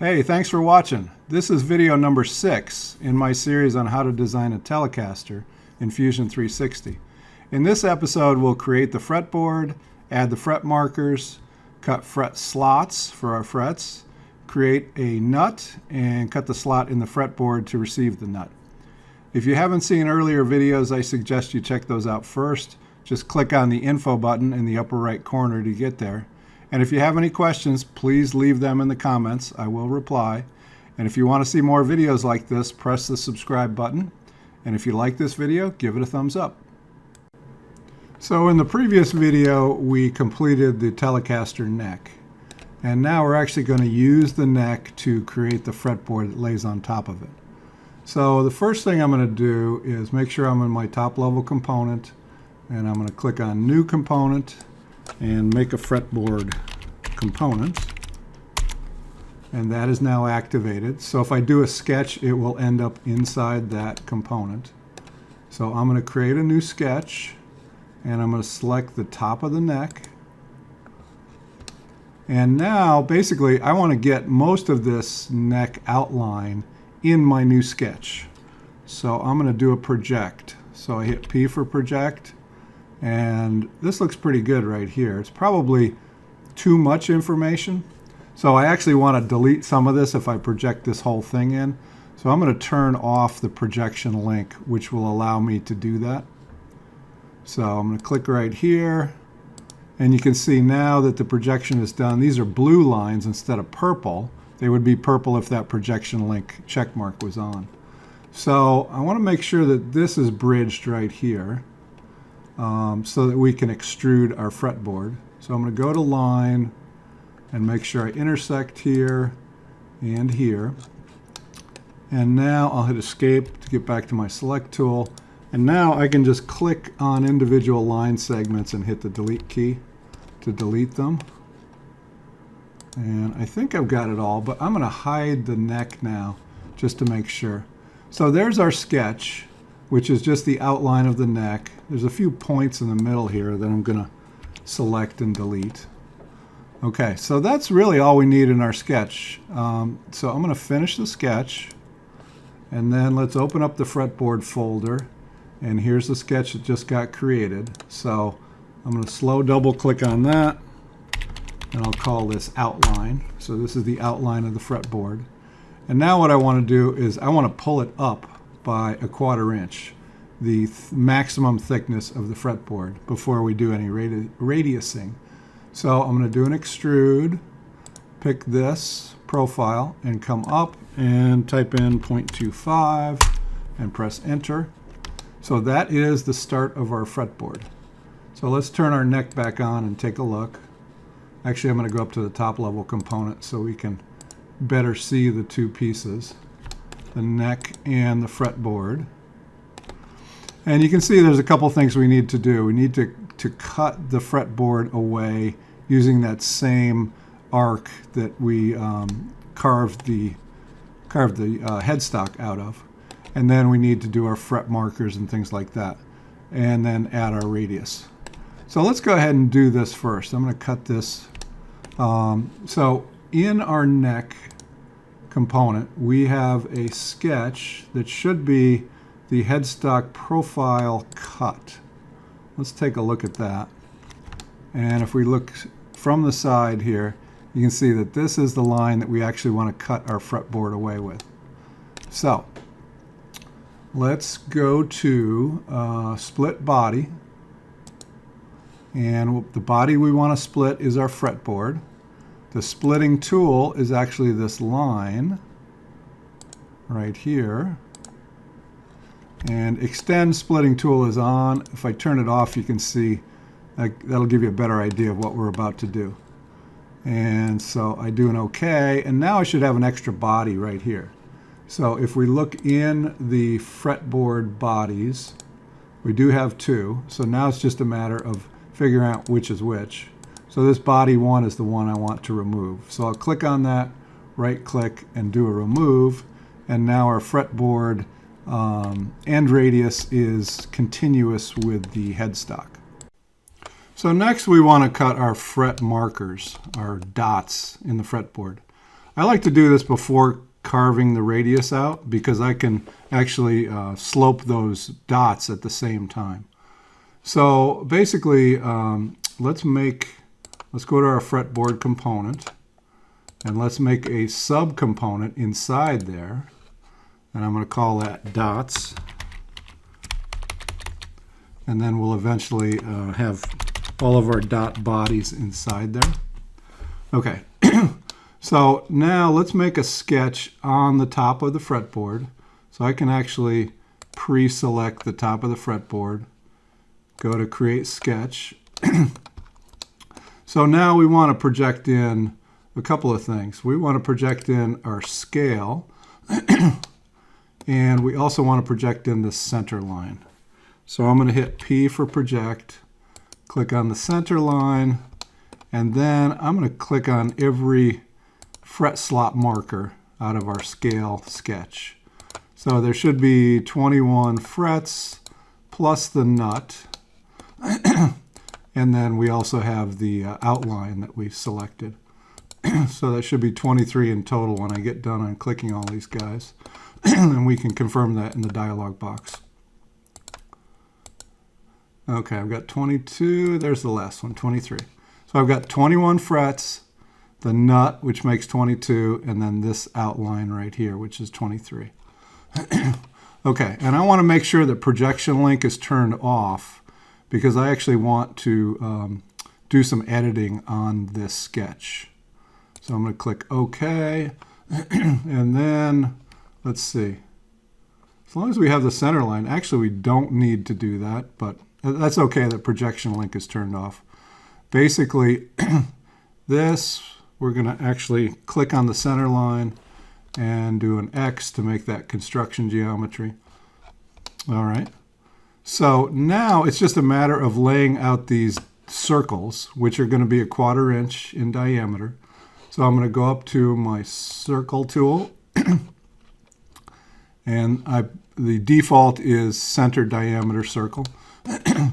Hey, thanks for watching. This is video number 6 in my series on how to design a Telecaster in Fusion 360. In this episode, we'll create the fretboard, add the fret markers, cut fret slots for our frets, create a nut, and cut the slot in the fretboard to receive the nut. If you haven't seen earlier videos, I suggest you check those out first. Just click on the info button in the upper right corner to get there. And if you have any questions, please leave them in the comments. I will reply. And if you want to see more videos like this, press the subscribe button. And if you like this video, give it a thumbs up. So in the previous video, we completed the Telecaster neck. And now we're actually going to use the neck to create the fretboard that lays on top of it. So the first thing I'm going to do is make sure I'm in my top level component. And I'm going to click on New Component and make a fretboard component, and that is now activated. So if I do a sketch, it will end up inside that component. So I'm going to create a new sketch, and I'm going to select the top of the neck. And now basically I want to get most of this neck outline in my new sketch. So I'm going to do a project. So I hit P for project. And this looks pretty good right here. It's probably too much information. So I actually want to delete some of this if I project this whole thing in. So I'm going to turn off the projection link, which will allow me to do that. So I'm going to click right here. And you can see now that the projection is done. These are blue lines instead of purple. They would be purple if that projection link check mark was on. So I want to make sure that this is bridged right here. So that we can extrude our fretboard. So I'm going to go to line and make sure I intersect here and here. And now I'll hit escape to get back to my select tool. And now I can just click on individual line segments and hit the delete key to delete them. And I think I've got it all, but I'm going to hide the neck now just to make sure. So there's our sketch, which is just the outline of the neck. There's a few points in the middle here that I'm going to select and delete. Okay, so that's really all we need in our sketch. So I'm going to finish the sketch, and then let's open up the fretboard folder, and here's the sketch that just got created. So I'm going to slow double click on that, and I'll call this outline. So this is the outline of the fretboard. And now what I want to do is I want to pull it up by 1/4 inch, the maximum thickness of the fretboard, before we do any radiusing. So I'm going to do an extrude, pick this profile, and come up and type in 0.25 and press enter. So that is the start of our fretboard. So let's turn our neck back on and take a look. Actually, I'm going to go up to the top level component so we can better see the two pieces, the neck and the fretboard. And you can see there's a couple things we need to do. We need to cut the fretboard away using that same arc that we carved the headstock out of. And then we need to do our fret markers and things like that. And then add our radius. So let's go ahead and do this first. I'm going to cut this. So in our neck component, we have a sketch that should be the headstock profile cut. Let's take a look at that. And if we look from the side here, you can see that this is the line that we actually want to cut our fretboard away with. So let's go to split body. And the body we want to split is our fretboard. The splitting tool is actually this line right here. And extend splitting tool is on. If I turn it off, you can see that'll give you a better idea of what we're about to do. And so I do an OK, and now I should have an extra body right here. So if we look in the fretboard bodies, we do have 2. So now it's just a matter of figuring out which is which. So this body 1 is the one I want to remove. So I'll click on that, right click, and do a remove. And now our fretboard end radius is continuous with the headstock. So next we want to cut our fret markers, our dots in the fretboard. I like to do this before carving the radius out because I can actually slope those dots at the same time. So basically, let's go to our fretboard component, and let's make a subcomponent inside there, and I'm going to call that dots, and then we'll eventually have all of our dot bodies inside there. Okay. So now let's make a sketch on the top of the fretboard. So I can actually pre-select the top of the fretboard, go to create sketch. So now we want to project in a couple of things. We want to project in our scale, and we also want to project in the center line. So I'm going to hit P for project, click on the center line, and then I'm going to click on every fret slot marker out of our scale sketch. So there should be 21 frets plus the nut. And then we also have the outline that we selected. So that should be 23 in total when I get done on clicking all these guys. And we can confirm that in the dialog box. Okay, I've got 22. There's the last one, 23. So I've got 21 frets, the nut, which makes 22, and then this outline right here, which is 23. Okay, and I want to make sure that projection link is turned off because I actually want to do some editing on this sketch. So I'm going to click OK, and then let's see. As long as we have the center line, actually we don't need to do that, but that's okay that projection link is turned off. Basically, this, we're going to actually click on the center line and do an X to make that construction geometry. All right. So now it's just a matter of laying out these circles, which are going to be a 1/4 inch in diameter. So I'm going to go up to my circle tool, and the default is center diameter circle.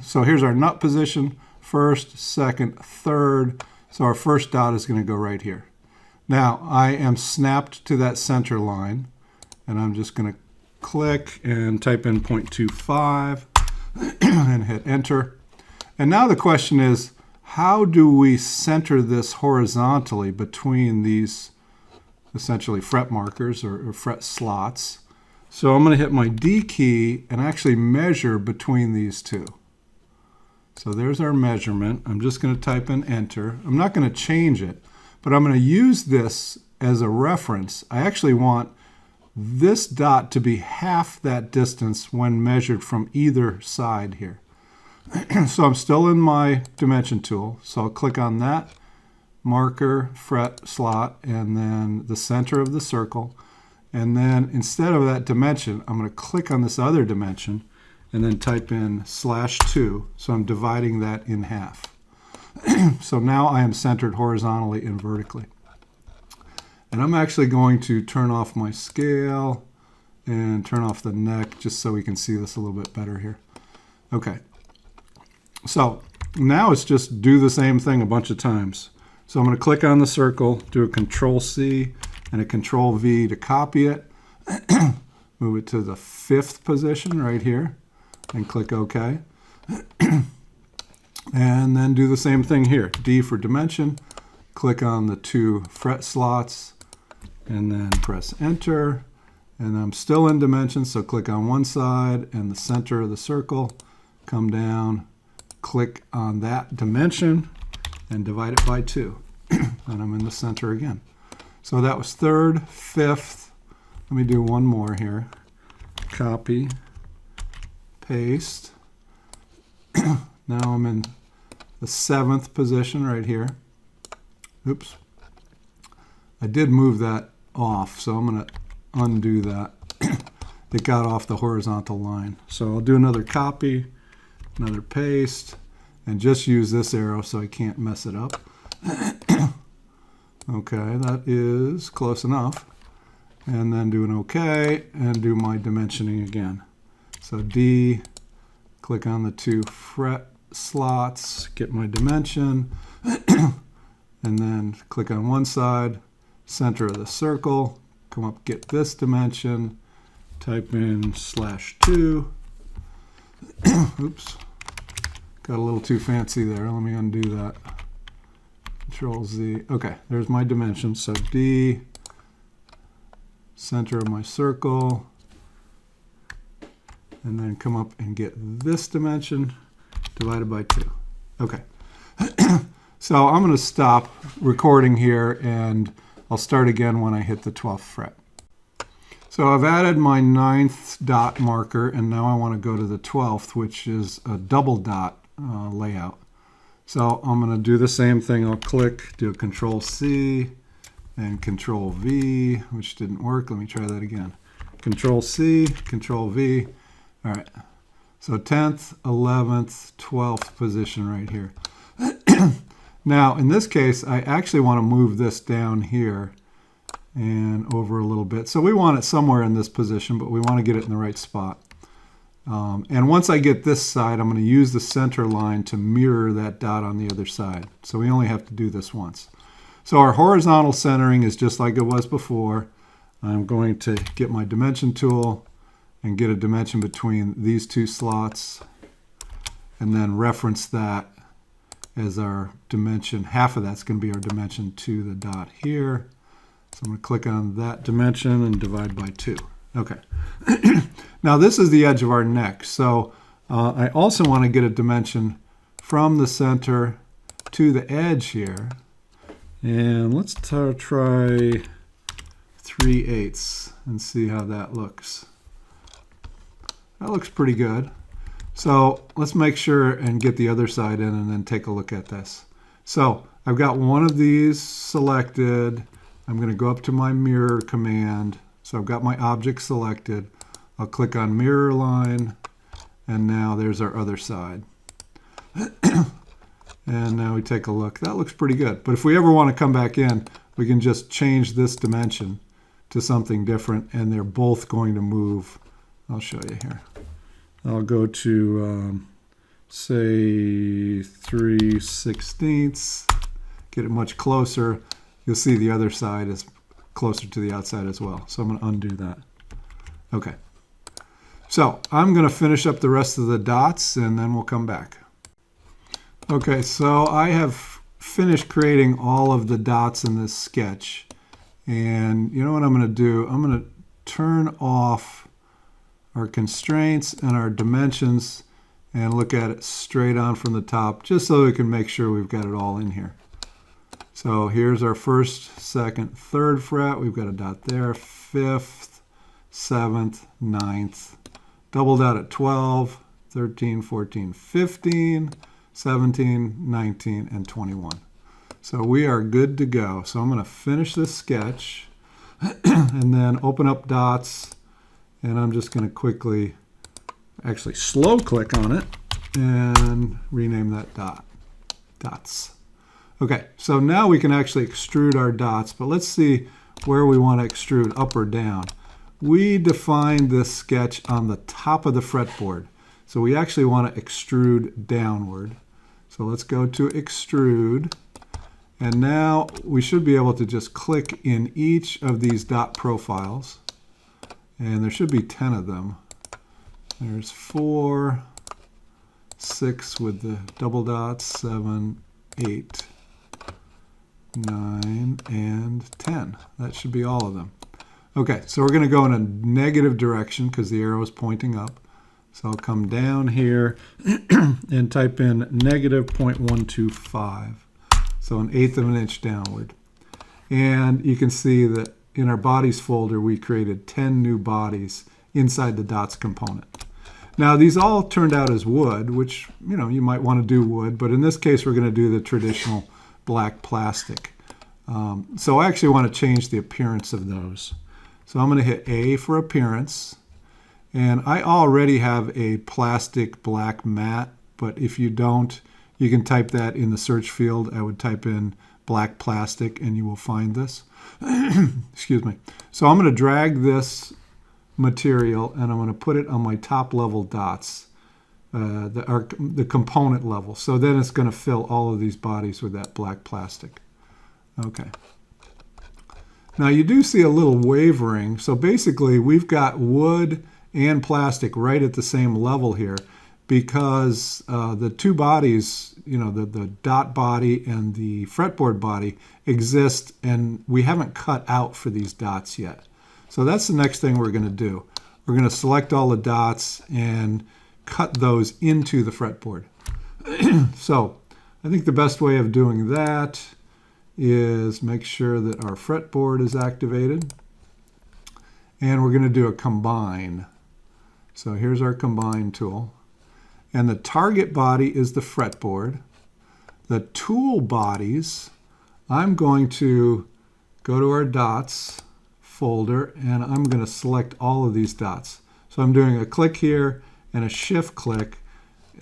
So here's our nut position, first, second, third. So our first dot is going to go right here. Now I am snapped to that center line, and I'm just going to click and type in 0.25 and hit enter. And now the question is, how do we center this horizontally between these essentially fret markers or fret slots? So I'm going to hit my D key and actually measure between these two. So there's our measurement. I'm just going to type in enter. I'm not going to change it, but I'm going to use this as a reference. I actually want this dot to be half that distance when measured from either side here. So I'm still in my dimension tool. So I'll click on that marker, fret, slot, and then the center of the circle. And then instead of that dimension, I'm going to click on this other dimension and then type in /2. So I'm dividing that in half. So now I am centered horizontally and vertically. And I'm actually going to turn off my scale and turn off the neck just so we can see this a little bit better here. Okay. So now it's just do the same thing a bunch of times. So I'm going to click on the circle, do a Control-C and a Control-V to copy it, move it to the 5th position right here, and click OK. And then do the same thing here. D for dimension, click on the 2 fret slots, and then press enter. And I'm still in dimension, so click on one side and the center of the circle, come down, click on that dimension, and divide it by 2. And I'm in the center again. So that was 3rd, 5th. Let me do one more here. Copy, paste. Now I'm in the 7th position right here. Oops. I did move that off, so I'm going to undo that. It got off the horizontal line. So I'll do another copy, another paste, and just use this arrow so I can't mess it up. Okay, that is close enough. And then do an OK and do my dimensioning again. So D, click on the 2 fret slots, get my dimension, and then click on one side, center of the circle, come up, get this dimension, type in /2. Oops, got a little too fancy there. Let me undo that. Control Z. Okay, there's my dimension. So D, center of my circle, and then come up and get this dimension divided by 2. Okay. So I'm going to stop recording here, and I'll start again when I hit the 12th fret. So I've added my 9th dot marker, and now I want to go to the 12th, which is a double dot layout. So I'm going to do the same thing. I'll click, do a Control C and Control V, which didn't work. Let me try that again. Control C, Control V. All right. So 10th, 11th, 12th position right here. Now, in this case, I actually want to move this down here and over a little bit. So we want it somewhere in this position, but we want to get it in the right spot. And once I get this side, I'm going to use the center line to mirror that dot on the other side. So we only have to do this once. So our horizontal centering is just like it was before. I'm going to get my dimension tool and get a dimension between these two slots, and then reference that as our dimension. Half of that's going to be our dimension to the dot here. So I'm going to click on that dimension and divide by 2. Okay. Now this is the edge of our neck. So I also want to get a dimension from the center to the edge here. And let's try 3/8 and see how that looks. That looks pretty good. So let's make sure and get the other side in and then take a look at this. So I've got one of these selected. I'm going to go up to my mirror command. So I've got my object selected. I'll click on mirror line, and now there's our other side. And now we take a look. That looks pretty good. But if we ever want to come back in, we can just change this dimension to something different, and they're both going to move. I'll show you here. I'll go to, say, 3/16, get it much closer. You'll see the other side is closer to the outside as well. So I'm going to undo that. Okay. So I'm going to finish up the rest of the dots, and then we'll come back. Okay, so I have finished creating all of the dots in this sketch. And you know what I'm going to do? I'm going to turn off our constraints and our dimensions and look at it straight on from the top, just so we can make sure we've got it all in here. So here's our 1st, 2nd, 3rd fret. We've got a dot there, 5th, 7th, 9th. Double dot at 12, 13, 14, 15, 17, 19, and 21. So we are good to go. So I'm going to finish this sketch and then open up dots, and I'm just going to quickly, actually slow click on it and rename that dots. Okay, so now we can actually extrude our dots, but let's see where we want to extrude, up or down. We defined this sketch on the top of the fretboard, so we actually want to extrude downward. So let's go to extrude, and now we should be able to just click in each of these dot profiles, and there should be 10 of them. There's 4, 6 with the double dots, 7, 8, 9, and 10. That should be all of them. Okay, so we're going to go in a negative direction because the arrow is pointing up. So I'll come down here and type in negative 0.125. So 1/8 of an inch downward. And you can see that in our bodies folder, we created 10 new bodies inside the dots component. Now these all turned out as wood, which you might want to do wood, but in this case we're going to do the traditional black plastic. So I actually want to change the appearance of those. So I'm going to hit A for appearance, and I already have a plastic black matte, but if you don't, you can type that in the search field. I would type in black plastic and you will find this. Excuse me. So I'm going to drag this material and I'm going to put it on my top level dots, the component level. So then it's going to fill all of these bodies with that black plastic. Okay. Now you do see a little wavering. So basically we've got wood and plastic right at the same level here because the two bodies, the dot body and the fretboard body exist, and we haven't cut out for these dots yet. So that's the next thing we're going to do. We're going to select all the dots and cut those into the fretboard. So I think the best way of doing that is make sure that our fretboard is activated. And we're going to do a combine. So here's our combine tool. And the target body is the fretboard. The tool bodies, I'm going to go to our dots folder and I'm going to select all of these dots. So I'm doing a click here and a shift click.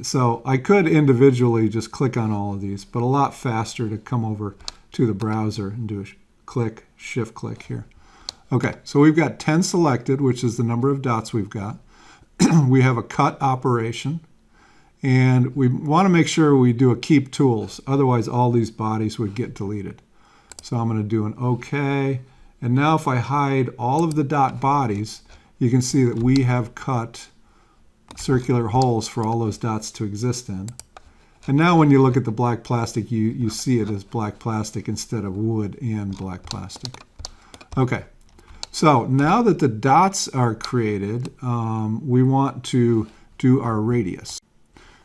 So I could individually just click on all of these, but a lot faster to come over to the browser and do a click, shift click here. Okay, so we've got 10 selected, which is the number of dots we've got. We have a cut operation, and we want to make sure we do a keep tools, otherwise all these bodies would get deleted. So I'm going to do an OK, and now if I hide all of the dot bodies, you can see that we have cut circular holes for all those dots to exist in. And now when you look at the black plastic, you see it as black plastic instead of wood and black plastic. Okay, so now that the dots are created, we want to do our radius.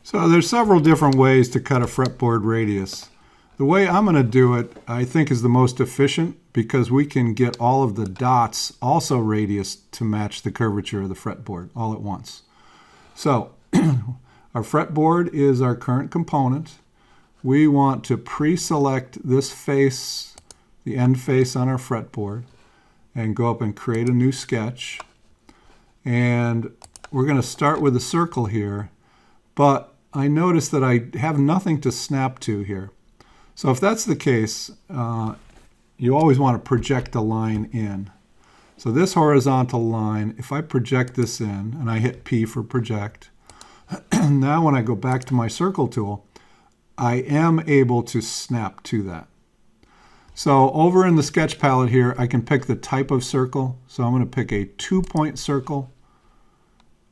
So there's several different ways to cut a fretboard radius. The way I'm going to do it, I think, is the most efficient because we can get all of the dots also radius to match the curvature of the fretboard all at once. So our fretboard is our current component. We want to pre-select this face, the end face on our fretboard, and go up and create a new sketch. And we're going to start with a circle here, but I notice that I have nothing to snap to here. So if that's the case, you always want to project a line in. So this horizontal line, if I project this in, and I hit P for project, now when I go back to my circle tool, I am able to snap to that. So over in the sketch palette here, I can pick the type of circle. So I'm going to pick a 2-point circle.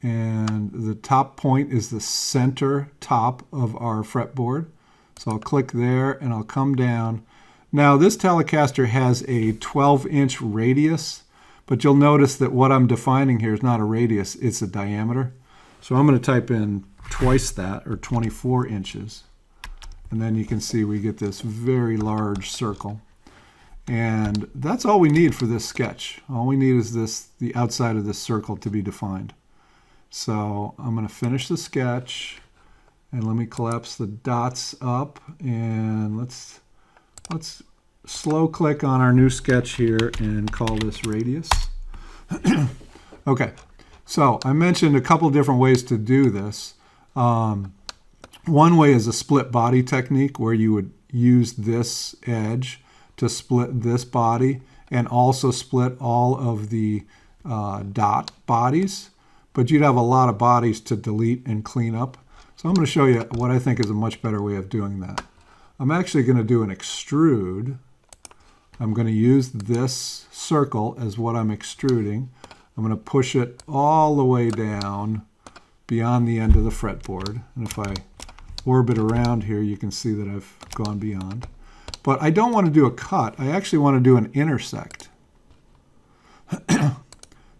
And the top point is the center top of our fretboard. So I'll click there and I'll come down. Now this Telecaster has a 12-inch radius, but you'll notice that what I'm defining here is not a radius, it's a diameter. So I'm going to type in twice that, or 24 inches. And then you can see we get this very large circle. And that's all we need for this sketch. All we need is the outside of this circle to be defined. So I'm going to finish the sketch, and let me collapse the dots up, and let's slow click on our new sketch here and call this radius. Okay, so I mentioned a couple different ways to do this. One way is a split body technique where you would use this edge to split this body and also split all of the dot bodies, but you'd have a lot of bodies to delete and clean up. So I'm going to show you what I think is a much better way of doing that. I'm actually going to do an extrude. I'm going to use this circle as what I'm extruding. I'm going to push it all the way down beyond the end of the fretboard. And if I orbit around here, you can see that I've gone beyond. But I don't want to do a cut. I actually want to do an intersect.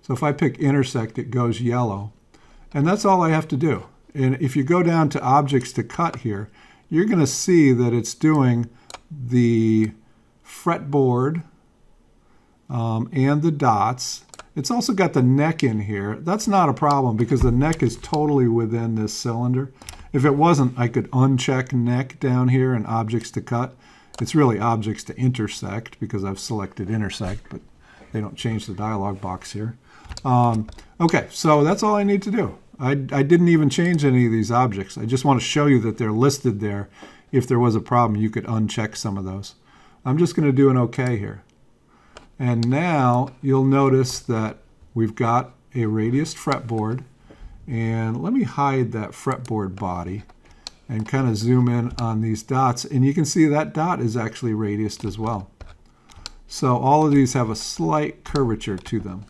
So if I pick intersect, it goes yellow. And that's all I have to do. And if you go down to objects to cut here, you're going to see that it's doing the fretboard and the dots. It's also got the neck in here. That's not a problem because the neck is totally within this cylinder. If it wasn't, I could uncheck neck down here and objects to cut. It's really objects to intersect because I've selected intersect, but they don't change the dialog box here. Okay, so that's all I need to do. I didn't even change any of these objects. I just want to show you that they're listed there. If there was a problem, you could uncheck some of those. I'm just going to do an OK here. And now you'll notice that we've got a radiused fretboard. And let me hide that fretboard body and kind of zoom in on these dots. And you can see that dot is actually radiused as well. So all of these have a slight curvature to them.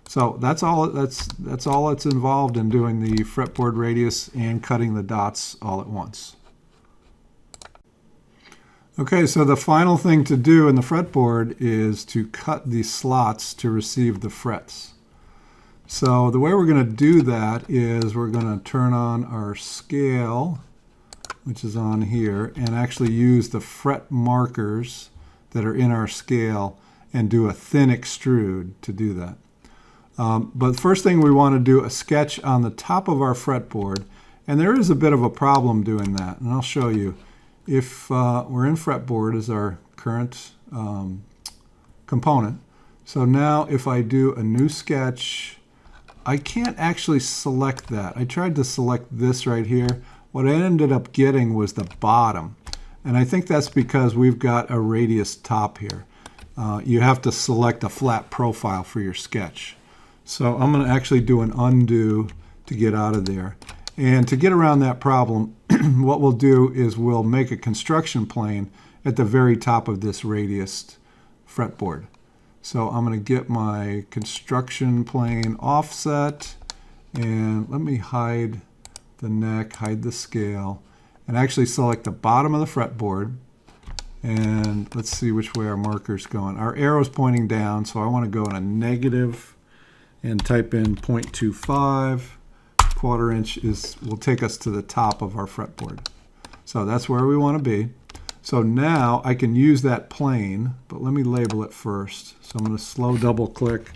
So that's all that's involved in doing the fretboard radius and cutting the dots all at once. Okay, so the final thing to do in the fretboard is to cut the slots to receive the frets. So the way we're going to do that is we're going to turn on our scale, which is on here, and actually use the fret markers that are in our scale and do a thin extrude to do that. But first thing we want to do a sketch on the top of our fretboard, and there is a bit of a problem doing that, and I'll show you. If we're in fretboard as our current component, so now if I do a new sketch, I can't actually select that. I tried to select this right here. What I ended up getting was the bottom, and I think that's because we've got a radius top here. You have to select a flat profile for your sketch. So I'm going to actually do an undo to get out of there. And to get around that problem, what we'll do is we'll make a construction plane at the very top of this radius fretboard. So I'm going to get my construction plane offset, and let me hide the neck, hide the scale, and actually select the bottom of the fretboard. And let's see which way our marker's going. Our arrow's pointing down, so I want to go in a negative and type in 0.25. Quarter inch will take us to the top of our fretboard. So that's where we want to be. So now I can use that plane, but let me label it first. So I'm going to slow double click,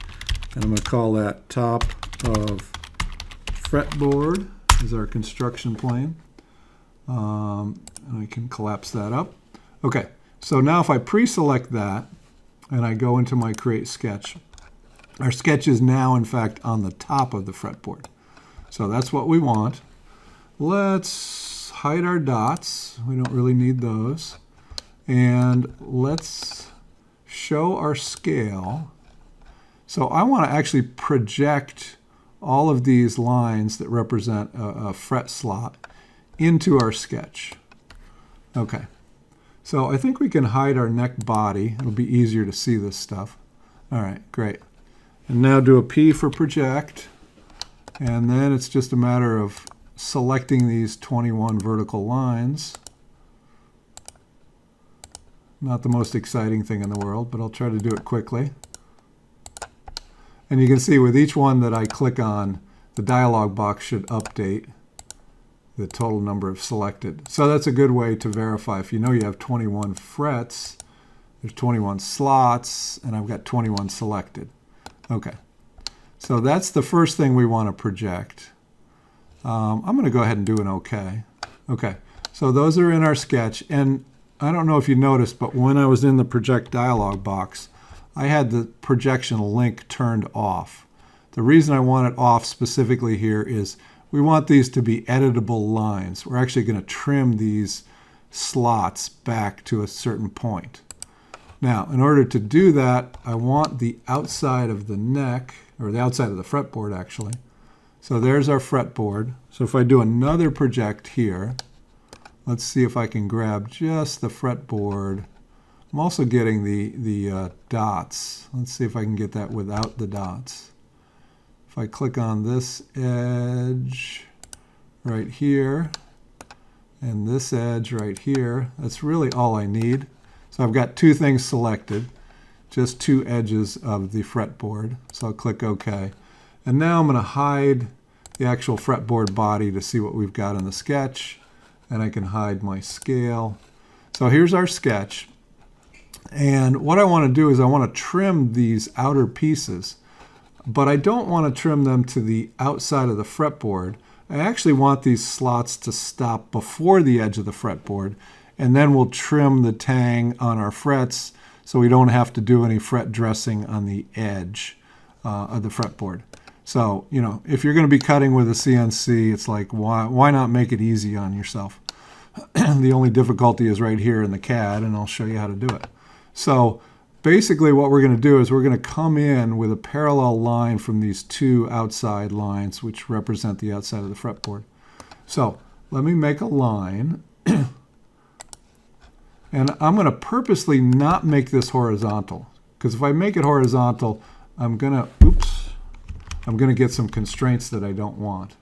and I'm going to call that top of fretboard is our construction plane. And I can collapse that up. Okay, so now if I pre-select that and I go into my create sketch, our sketch is now in fact on the top of the fretboard. So that's what we want. Let's hide our dots. We don't really need those. And let's show our scale. So I want to actually project all of these lines that represent a fret slot into our sketch. Okay. So I think we can hide our neck body. It'll be easier to see this stuff. All right, great. And now do a P for project. And then it's just a matter of selecting these 21 vertical lines. Not the most exciting thing in the world, but I'll try to do it quickly. And you can see with each one that I click on, the dialog box should update the total number of selected. So that's a good way to verify. If you know you have 21 frets, there's 21 slots, and I've got 21 selected. Okay. So that's the first thing we want to project. I'm going to go ahead and do an OK. Okay, so those are in our sketch. And I don't know if you noticed, but when I was in the project dialog box, I had the projection link turned off. The reason I want it off specifically here is we want these to be editable lines. We're actually going to trim these slots back to a certain point. Now, in order to do that, I want the outside of the neck, or the outside of the fretboard actually. So there's our fretboard. So if I do another project here, let's see if I can grab just the fretboard. I'm also getting the dots. Let's see if I can get that without the dots. If I click on this edge right here and this edge right here, that's really all I need. So I've got two things selected, just two edges of the fretboard. So I'll click OK. And now I'm going to hide the actual fretboard body to see what we've got in the sketch. And I can hide my scale. So here's our sketch. And what I want to do is I want to trim these outer pieces. But I don't want to trim them to the outside of the fretboard. I actually want these slots to stop before the edge of the fretboard. And then we'll trim the tang on our frets so we don't have to do any fret dressing on the edge of the fretboard. So, you know, if you're going to be cutting with a CNC, it's like, why not make it easy on yourself? The only difficulty is right here in the CAD, and I'll show you how to do it. So basically what we're going to do is we're going to come in with a parallel line from these two outside lines, which represent the outside of the fretboard. So let me make a line. And I'm going to purposely not make this horizontal, because if I make it horizontal, I'm going to get some constraints that I don't want.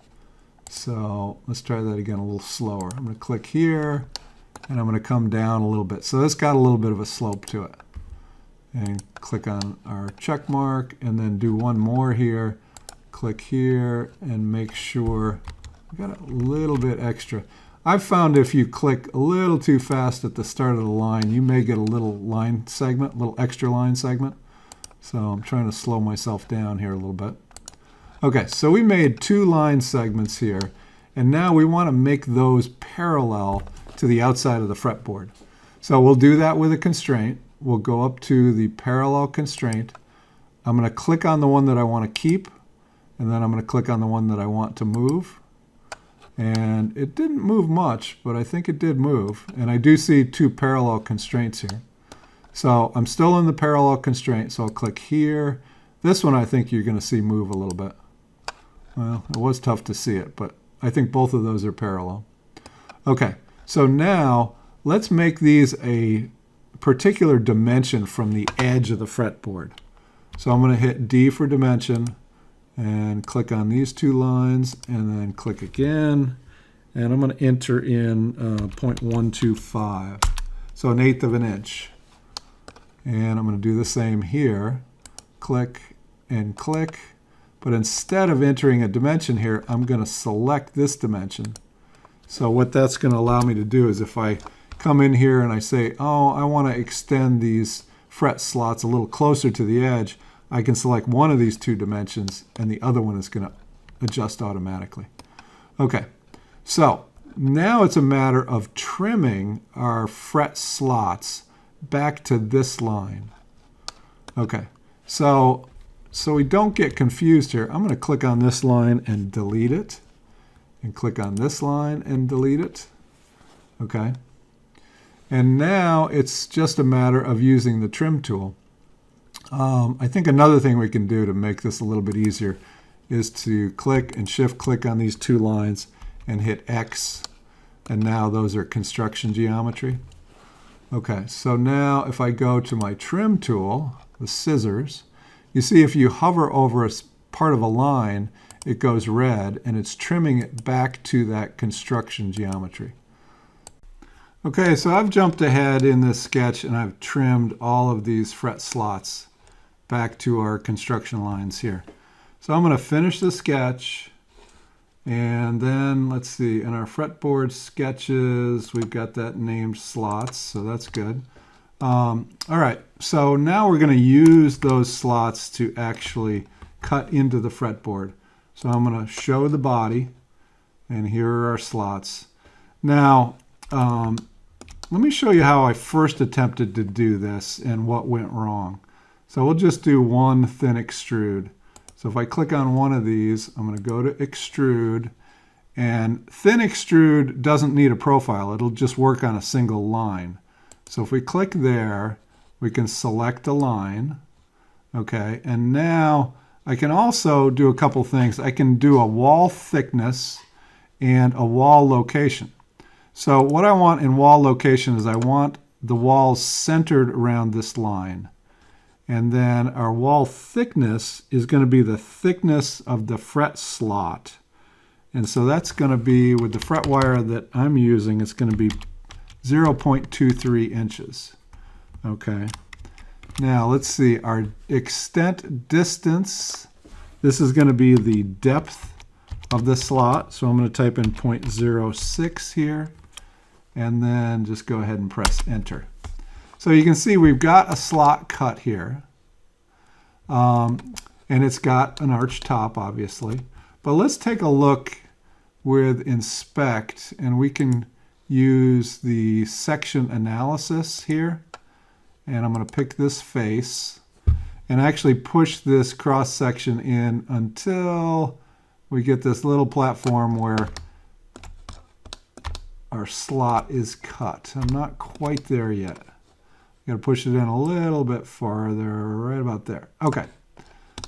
So let's try that again a little slower. I'm going to click here, and I'm going to come down a little bit. So this got a little bit of a slope to it. And click on our check mark, and then do one more here. Click here, and make sure we got a little bit extra. I've found if you click a little too fast at the start of the line, you may get a little line segment, a little extra line segment. So I'm trying to slow myself down here a little bit. Okay, so we made 2 line segments here, and now we want to make those parallel to the outside of the fretboard. So we'll do that with a constraint. We'll go up to the parallel constraint. I'm going to click on the one that I want to keep, and then I'm going to click on the one that I want to move. And it didn't move much, but I think it did move. And I do see 2 parallel constraints here. So I'm still in the parallel constraint, so I'll click here. This one I think you're going to see move a little bit. Well, it was tough to see it, but I think both of those are parallel. Okay, so now let's make these a particular dimension from the edge of the fretboard. So I'm going to hit D for dimension, and click on these 2 lines, and then click again, and I'm going to enter in 0.125, so 1/8 of an inch. And I'm going to do the same here, click and click, but instead of entering a dimension here, I'm going to select this dimension. So what that's going to allow me to do is if I come in here and I say, oh, I want to extend these fret slots a little closer to the edge, I can select one of these 2 dimensions, and the other one is going to adjust automatically. Okay, so now it's a matter of trimming our fret slots back to this line. Okay, so we don't get confused here, I'm going to click on this line and delete it, and click on this line and delete it. Okay, and now it's just a matter of using the trim tool. I think another thing we can do to make this a little bit easier is to click and shift click on these 2 lines and hit X, and now those are construction geometry. Okay, so now if I go to my trim tool, the scissors, you see if you hover over a part of a line, it goes red, and it's trimming it back to that construction geometry. Okay, so I've jumped ahead in this sketch, and I've trimmed all of these fret slots back to our construction lines here. So I'm going to finish the sketch, and then let's see, in our fretboard sketches, we've got that named slots, so that's good. All right, so now we're going to use those slots to actually cut into the fretboard. So I'm going to show the body, and here are our slots. Now, let me show you how I first attempted to do this and what went wrong. So we'll just do one thin extrude. So if I click on one of these, I'm going to go to extrude, and thin extrude doesn't need a profile. It'll just work on a single line. So if we click there, we can select a line. Okay, and now I can also do a couple things. I can do a wall thickness and a wall location. So what I want in wall location is I want the walls centered around this line. And then our wall thickness is going to be the thickness of the fret slot. And so that's going to be, with the fret wire that I'm using, it's going to be 0.23 inches. Okay. Now let's see, our extent distance, this is going to be the depth of the slot. So I'm going to type in 0.06 here, and then just go ahead and press enter. So you can see we've got a slot cut here, and it's got an arch top, obviously. But let's take a look with inspect, and we can use the section analysis here. And I'm going to pick this face and actually push this cross section in until we get this little platform where our slot is cut. I'm not quite there yet. Got to push it in a little bit farther, right about there. Okay,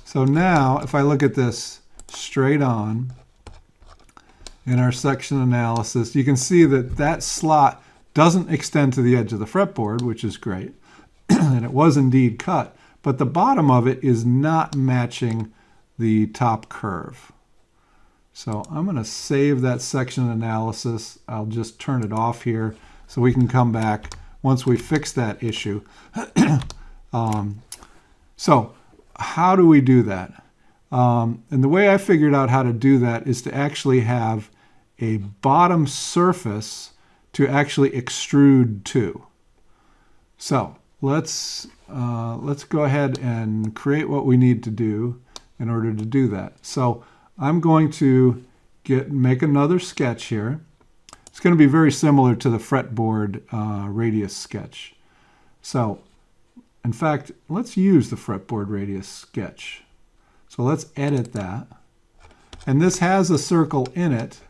so now if I look at this straight on in our section analysis, you can see that that slot doesn't extend to the edge of the fretboard, which is great. And it was indeed cut, but the bottom of it is not matching the top curve. So I'm going to save that section analysis. I'll just turn it off here so we can come back once we fix that issue. So how do we do that? And the way I figured out how to do that is to actually have a bottom surface to actually extrude to. So let's go ahead and create what we need to do in order to do that. So I'm going to make another sketch here. It's going to be very similar to the fretboard radius sketch. So in fact, let's use the fretboard radius sketch. So let's edit that. And this has a circle in it.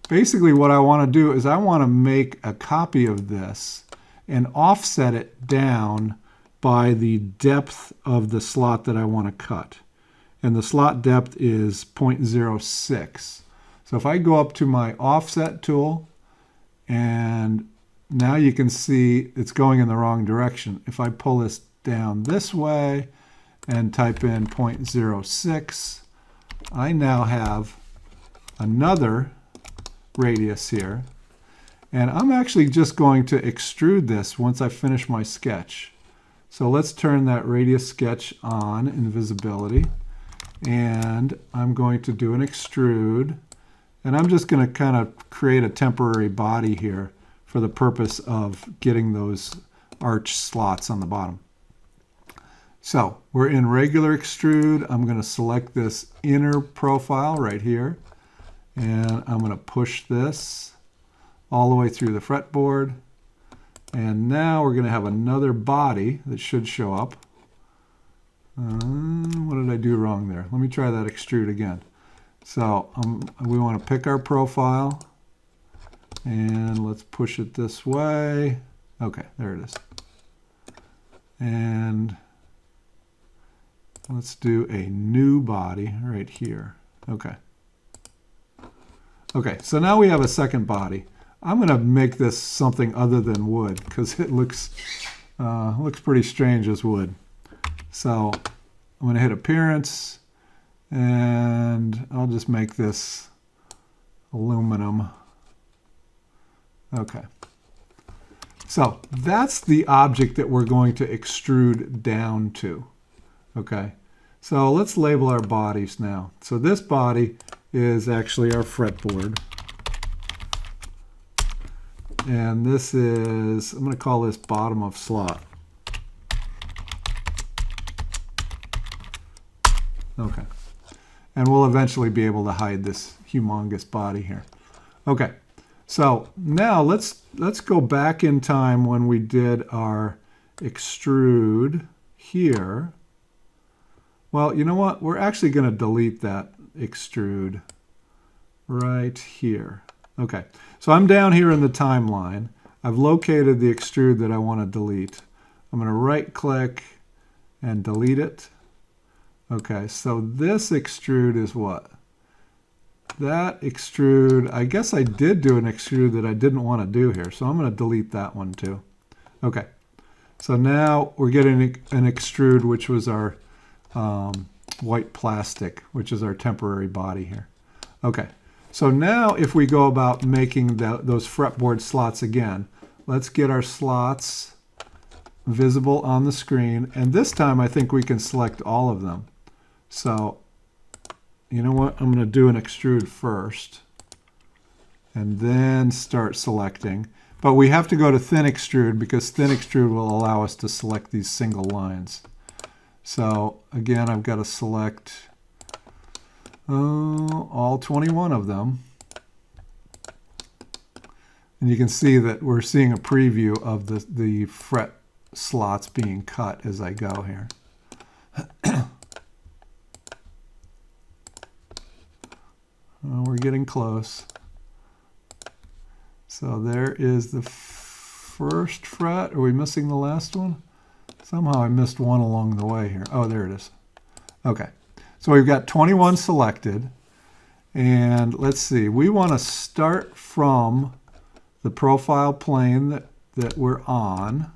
Basically what I want to do is I want to make a copy of this and offset it down by the depth of the slot that I want to cut. And the slot depth is 0.06. So if I go up to my offset tool, and now you can see it's going in the wrong direction. If I pull this down this way and type in 0.06, I now have another radius here. And I'm actually just going to extrude this once I finish my sketch. So let's turn that radius sketch on in visibility. And I'm going to do an extrude. And I'm just going to kind of create a temporary body here for the purpose of getting those arch slots on the bottom. So we're in regular extrude. I'm going to select this inner profile right here. And I'm going to push this all the way through the fretboard. And now we're going to have another body that should show up. What did I do wrong there? Let me try that extrude again. So we want to pick our profile. And let's push it this way. Okay, there it is. And let's do a new body right here. Okay. Okay, so now we have a second body. I'm going to make this something other than wood because it looks pretty strange as wood. So I'm going to hit Appearance, and I'll just make this aluminum. Okay. So that's the object that we're going to extrude down to. Okay. So let's label our bodies now. So this body is actually our fretboard. And this is, I'm going to call this bottom of slot. Okay. And we'll eventually be able to hide this humongous body here. Okay. So now let's go back in time when we did our extrude here. Well, you know what? We're actually going to delete that extrude right here. Okay, so I'm down here in the timeline. I've located the extrude that I want to delete. I'm going to right click and delete it. Okay, so this extrude is what? That extrude, I guess I did do an extrude that I didn't want to do here, so I'm going to delete that one too. Okay, so now we're getting an extrude, which was our white plastic, which is our temporary body here. Okay, so now if we go about making those fretboard slots again, let's get our slots visible on the screen, and this time I think we can select all of them. So you know what, I'm going to do an extrude first and then start selecting, but we have to go to thin extrude because thin extrude will allow us to select these single lines. So again, I've got to select all 21 of them. And you can see that we're seeing a preview of the fret slots being cut as I go here. We're getting close. So there is the first fret. Are we missing the last one? Somehow I missed one along the way here. Oh, there it is. Okay. So we've got 21 selected. And let's see. We want to start from the profile plane that we're on,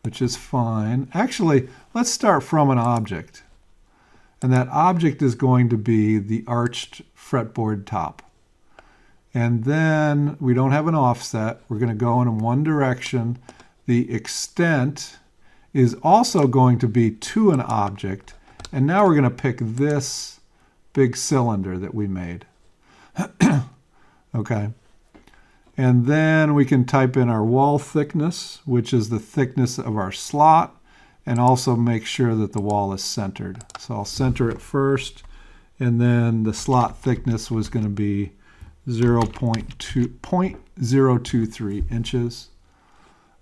which is fine. Actually, let's start from an object. And that object is going to be the arched fretboard top. And then we don't have an offset. We're going to go in one direction. The extent is also going to be to an object. And now we're going to pick this big cylinder that we made. Okay. And then we can type in our wall thickness, which is the thickness of our slot, and also make sure that the wall is centered. So I'll center it first, and then the slot thickness was going to be 0.023 inches.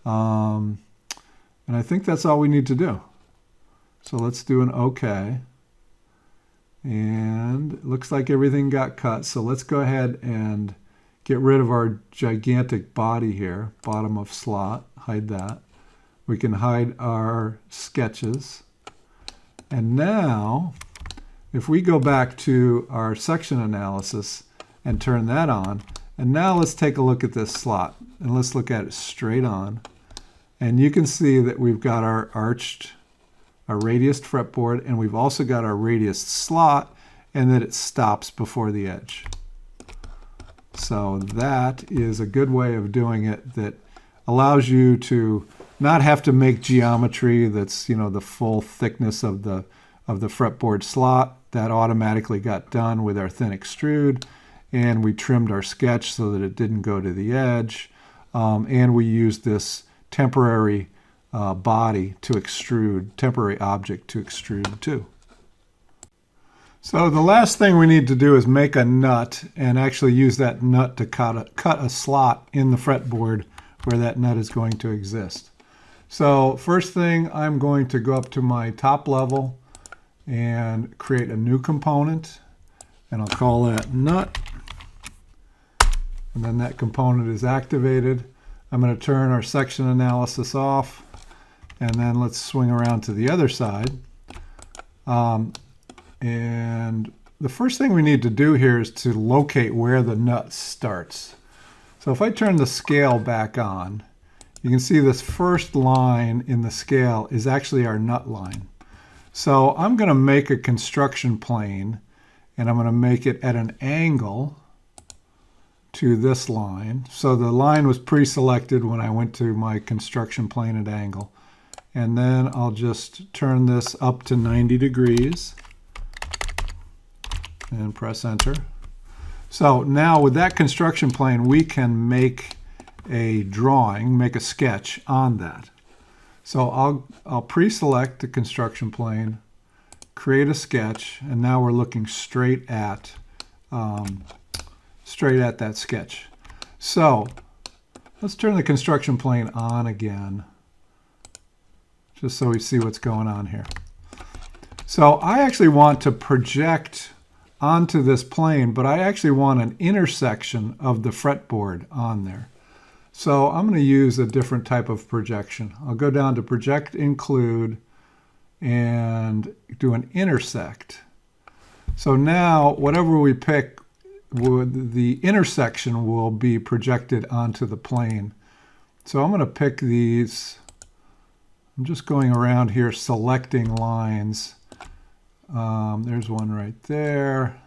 And I think that's all we need to do. So let's do an OK. And it looks like everything got cut. So let's go ahead and get rid of our gigantic body here, bottom of slot, hide that. We can hide our sketches. And now, if we go back to our section analysis and turn that on, and now let's take a look at this slot, and let's look at it straight on. And you can see that we've got our arched, our radiused fretboard, and we've also got our radiused slot, and that it stops before the edge. So that is a good way of doing it that allows you to not have to make geometry that's, the full thickness of the fretboard slot. That automatically got done with our thin extrude, and we trimmed our sketch so that it didn't go to the edge, and we used this temporary body to extrude, temporary object to extrude too. So the last thing we need to do is make a nut and actually use that nut to cut a slot in the fretboard where that nut is going to exist. So first thing, I'm going to go up to my top level and create a new component, and I'll call that nut. And then that component is activated. I'm going to turn our section analysis off, and then let's swing around to the other side. And the first thing we need to do here is to locate where the nut starts. So if I turn the scale back on, you can see this first line in the scale is actually our nut line. So I'm going to make a construction plane, and I'm going to make it at an angle to this line. So the line was pre-selected when I went to my construction plane at angle. And then I'll just turn this up to 90 degrees and press enter. So now with that construction plane, we can make a drawing, make a sketch on that. So I'll pre-select the construction plane, create a sketch, and now we're looking straight at that sketch. So let's turn the construction plane on again, just so we see what's going on here. So I actually want to project onto this plane, but I actually want an intersection of the fretboard on there. So I'm going to use a different type of projection. I'll go down to Project Include and do an intersect. So now whatever we pick, the intersection will be projected onto the plane. So I'm going to pick these. I'm just going around here selecting lines. There's one right there.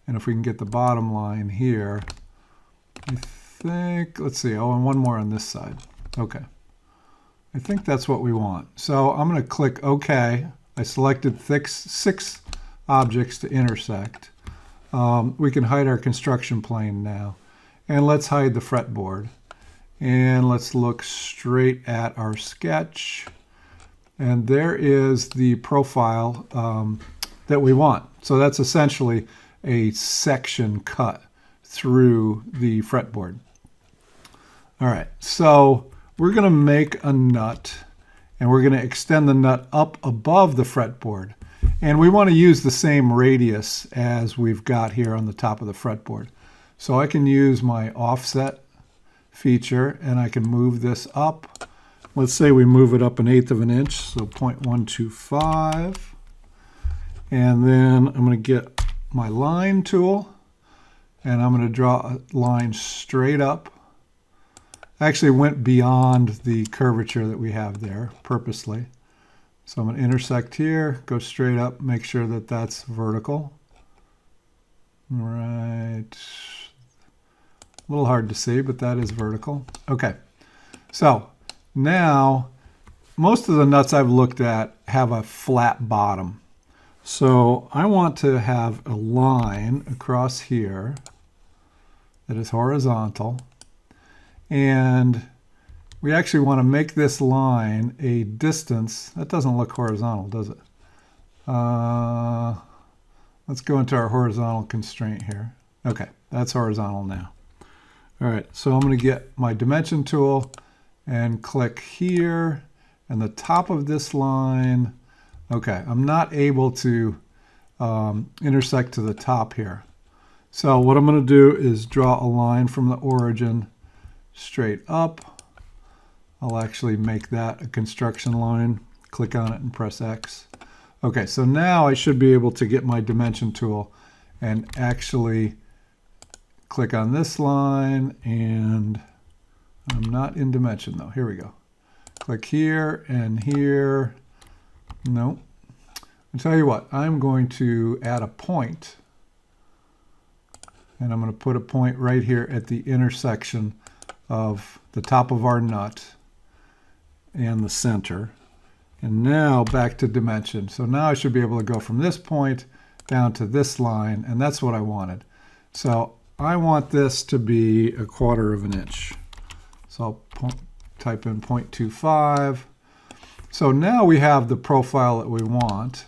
And if we can get the bottom line here, I think, let's see, oh, and one more on this side. Okay. I think that's what we want. So I'm going to click OK. I selected 6 objects to intersect. We can hide our construction plane now. And let's hide the fretboard. And let's look straight at our sketch. And there is the profile that we want. So that's essentially a section cut through the fretboard. All right, so we're going to make a nut, and we're going to extend the nut up above the fretboard. And we want to use the same radius as we've got here on the top of the fretboard. So I can use my offset feature, and I can move this up. Let's say we move it up 1/8 of an inch, so 0.125. And then I'm going to get my line tool, and I'm going to draw a line straight up I actually went beyond the curvature that we have there purposely. So I'm going to intersect here, go straight up, make sure that that's vertical. Right. A little hard to see, but that is vertical. Okay. So now most of the nuts I've looked at have a flat bottom. So I want to have a line across here that is horizontal. And we actually want to make this line a distance. That doesn't look horizontal, does it? Let's go into our horizontal constraint here. Okay, that's horizontal now. All right, so I'm going to get my dimension tool and click here, and the top of this line. Okay, I'm not able to intersect to the top here. So what I'm going to do is draw a line from the origin straight up. I'll actually make that a construction line. Click on it and press X. Okay, so now I should be able to get my dimension tool and actually click on this line, and I'm not in dimension though. Here we go. Click here and here. No. I'll tell you what, I'm going to add a point, and I'm going to put a point right here at the intersection of the top of our nut and the center. And now back to dimension. So now I should be able to go from this point down to this line, and that's what I wanted. So I want this to be 1/4 of an inch. So I'll type in 0.25. So now we have the profile that we want.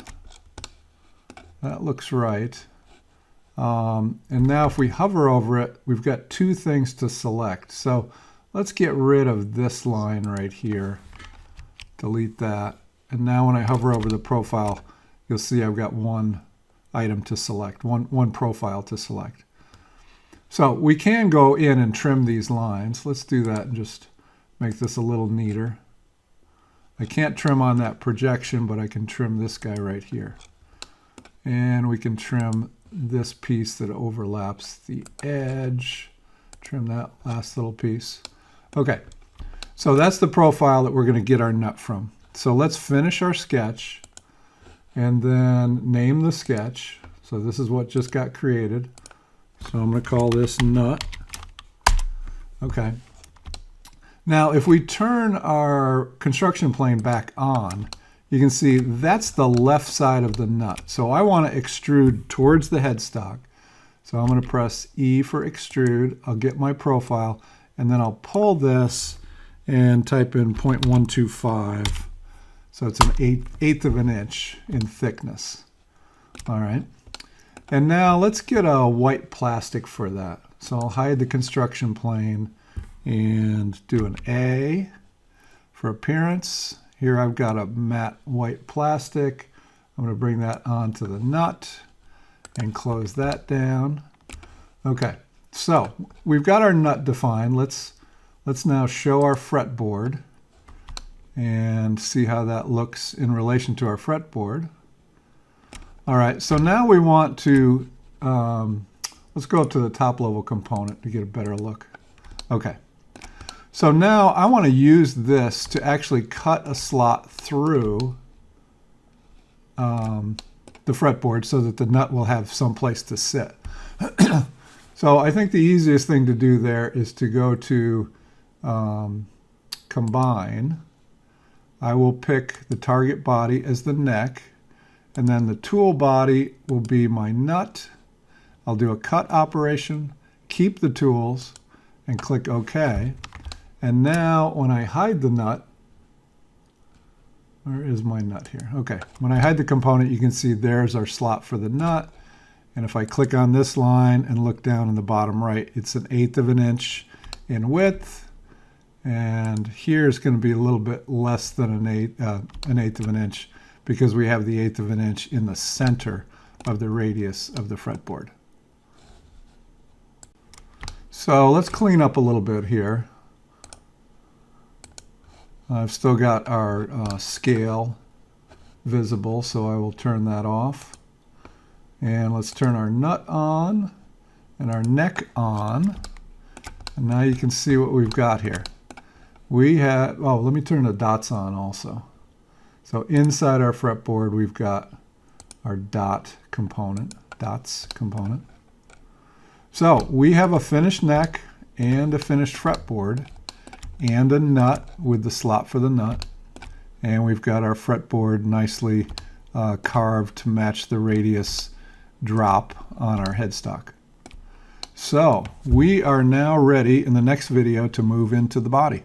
That looks right. And now if we hover over it, we've got two things to select. So let's get rid of this line right here. Delete that. And now when I hover over the profile, you'll see I've got one item to select, one profile to select. So we can go in and trim these lines. Let's do that and just make this a little neater. I can't trim on that projection, but I can trim this guy right here. And we can trim this piece that overlaps the edge. Trim that last little piece. Okay, so that's the profile that we're going to get our nut from. So let's finish our sketch and then name the sketch. So this is what just got created. So I'm going to call this nut. Okay. Now if we turn our construction plane back on, you can see that's the left side of the nut. So I want to extrude towards the headstock. So I'm going to press E for extrude. I'll get my profile, and then I'll pull this and type in 0.125. So it's an eighth of an inch in thickness. All right. And now let's get a white plastic for that. So I'll hide the construction plane and do an A for appearance. Here I've got a matte white plastic. I'm going to bring that onto the nut and close that down. Okay, so we've got our nut defined. Let's now show our fretboard and see how that looks in relation to our fretboard. All right, so now we want to, let's go up to the top level component to get a better look. Okay. So now I want to use this to actually cut a slot through the fretboard so that the nut will have some place to sit. So I think the easiest thing to do there is to go to Combine. I will pick the target body as the neck, and then the tool body will be my nut. I'll do a cut operation, keep the tools, and click OK. And now when I hide the nut, where is my nut here? Okay, when I hide the component, you can see there's our slot for the nut. And if I click on this line and look down in the bottom right, it's 1/8 of an inch in width. And here is going to be a little bit less than an eighth of an inch, because we have the 1/8 of an inch in the center of the radius of the fretboard. So let's clean up a little bit here. I've still got our scale visible, so I will turn that off. And let's turn our nut on and our neck on. And now you can see what we've got here. we have, oh, let me turn the dots on also. So inside our fretboard, we've got our dots component. So we have a finished neck and a finished fretboard and a nut with the slot for the nut. And we've got our fretboard nicely carved to match the radius drop on our headstock. So we are now ready in the next video to move into the body.